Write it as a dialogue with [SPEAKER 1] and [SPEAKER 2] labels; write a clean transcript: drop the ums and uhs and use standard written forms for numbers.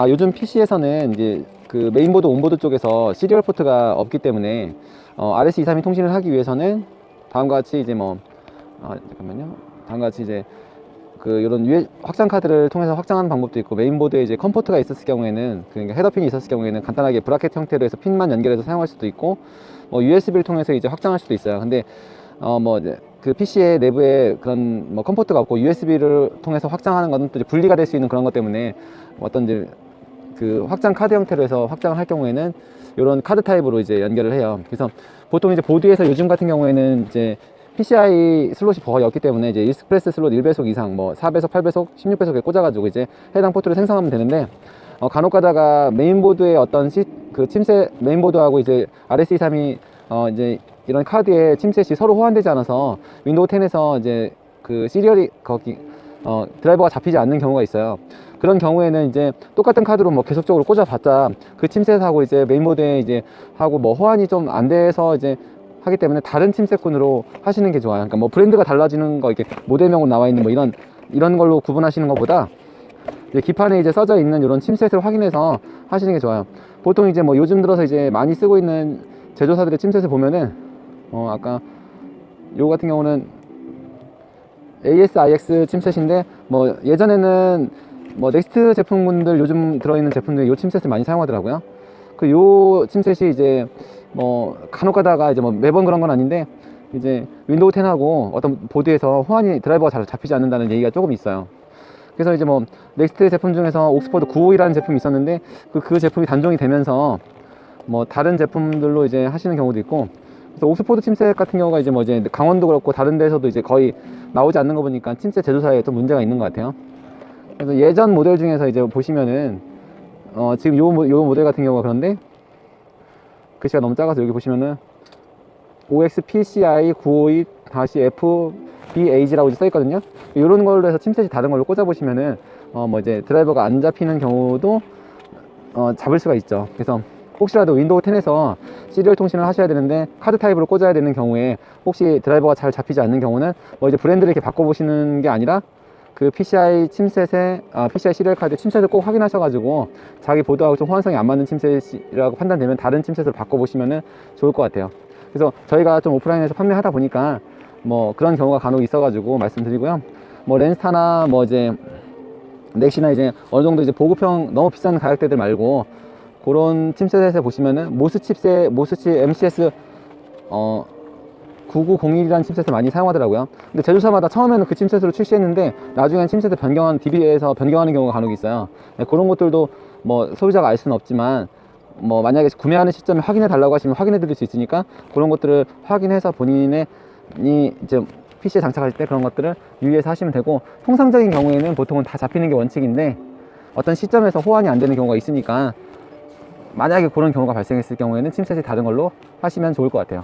[SPEAKER 1] 요즘 PC에서는 이제 그 메인보드, 온보드 쪽에서 시리얼 포트가 없기 때문에 RS232 통신을 하기 위해서는 다음과 같이 이제 잠깐만요. 다음과 같이 이제 그 이런 확장 카드를 통해서 확장하는 방법도 있고, 메인보드에 이제 컴포트가 있었을 경우에는, 그러니까 헤더핀이 있었을 경우에는 간단하게 브라켓 형태로 해서 핀만 연결해서 사용할 수도 있고, USB를 통해서 이제 확장할 수도 있어요. 근데 이제 그 PC의 내부에 그런 컴포트가 없고 USB를 통해서 확장하는 것은 또 이제 분리가 될 수 있는 그런 것 때문에 어떤 이제 그 확장 카드 형태로 해서 확장을 할 경우에는 이런 카드 타입으로 이제 연결을 해요. 그래서 보통 이제 보드에서 요즘 같은 경우에는 이제 PCI 슬롯이 거의 없기 때문에 이제 익스프레스 슬롯 1배속 이상, 4배속, 8배속, 16배속에 꽂아가지고 이제 해당 포트를 생성하면 되는데, 간혹 가다가 메인보드의 어떤 그 칩셋, 메인보드하고 이제 RS232 이제 이런 카드에 칩셋이 서로 호환되지 않아서 윈도우 10에서 이제 그 시리얼이 거기 드라이버가 잡히지 않는 경우가 있어요. 그런 경우에는 이제 똑같은 카드로 계속적으로 꽂아봤자 그 칩셋하고 이제 메인보드에 이제 하고 호환이 좀 안 돼서 이제 하기 때문에 다른 칩셋군으로 하시는 게 좋아요. 그러니까 브랜드가 달라지는 거, 이렇게 모델명으로 나와 있는 이런 걸로 구분하시는 것보다 이제 기판에 이제 써져 있는 이런 칩셋을 확인해서 하시는 게 좋아요. 보통 이제 요즘 들어서 이제 많이 쓰고 있는 제조사들의 칩셋을 보면은 아까 요거 같은 경우는 ASIX 칩셋인데, 예전에는 넥스트 제품군들, 요즘 들어있는 제품들 요 칩셋을 많이 사용하더라고요. 요 칩셋이 이제 간혹 가다가 이제 매번 그런 건 아닌데, 이제 윈도우 10하고 어떤 보드에서 호환이, 드라이버가 잘 잡히지 않는다는 얘기가 조금 있어요. 그래서 이제 넥스트 제품 중에서 옥스퍼드 952라는 제품이 있었는데, 그 제품이 단종이 되면서 다른 제품들로 이제 하시는 경우도 있고, 그래서 옥스퍼드 칩셋 같은 경우가 이제 이제 강원도 그렇고 다른 데서도 이제 거의 나오지 않는 거 보니까 칩셋 제조사에 좀 문제가 있는 것 같아요. 그래서 예전 모델 중에서 이제 보시면은 지금 요 모델 같은 경우가 그런데 글씨가 너무 작아서 여기 보시면은 OXPCI 952-FBAG라고 써 있거든요. 이런 걸로 해서 칩셋이 다른 걸로 꽂아 보시면은 이제 드라이버가 안 잡히는 경우도 잡을 수가 있죠. 그래서 혹시라도 윈도우 10에서 시리얼 통신을 하셔야 되는데 카드 타입으로 꽂아야 되는 경우에 혹시 드라이버가 잘 잡히지 않는 경우는 이제 브랜드를 이렇게 바꿔보시는 게 아니라 그 PCI 칩셋에 PCI 시리얼 카드 칩셋을 꼭 확인하셔가지고 자기 보드하고 좀 호환성이 안 맞는 칩셋이라고 판단되면 다른 칩셋을 바꿔보시면 좋을 것 같아요. 그래서 저희가 좀 오프라인에서 판매하다 보니까 그런 경우가 간혹 있어가지고 말씀드리고요. 렌스타나 이제 넥시나 이제 어느 정도 이제 보급형 너무 비싼 가격대들 말고 그런 칩셋에 보시면은 모스 칩셋, MCS 9901이라는 칩셋을 많이 사용하더라고요. 근데 제조사마다 처음에는 그 칩셋으로 출시했는데 나중엔 칩셋을 DB에서 변경하는 경우가 간혹 있어요. 네, 그런 것들도 소비자가 알 수는 없지만 만약에 구매하는 시점에 확인해 달라고 하시면 확인해 드릴 수 있으니까 그런 것들을 확인해서 본인이 이제 PC에 장착할 때 그런 것들을 유의해서 하시면 되고, 통상적인 경우에는 보통은 다 잡히는 게 원칙인데 어떤 시점에서 호환이 안 되는 경우가 있으니까 만약에 그런 경우가 발생했을 경우에는 칩셋이 다른 걸로 하시면 좋을 것 같아요.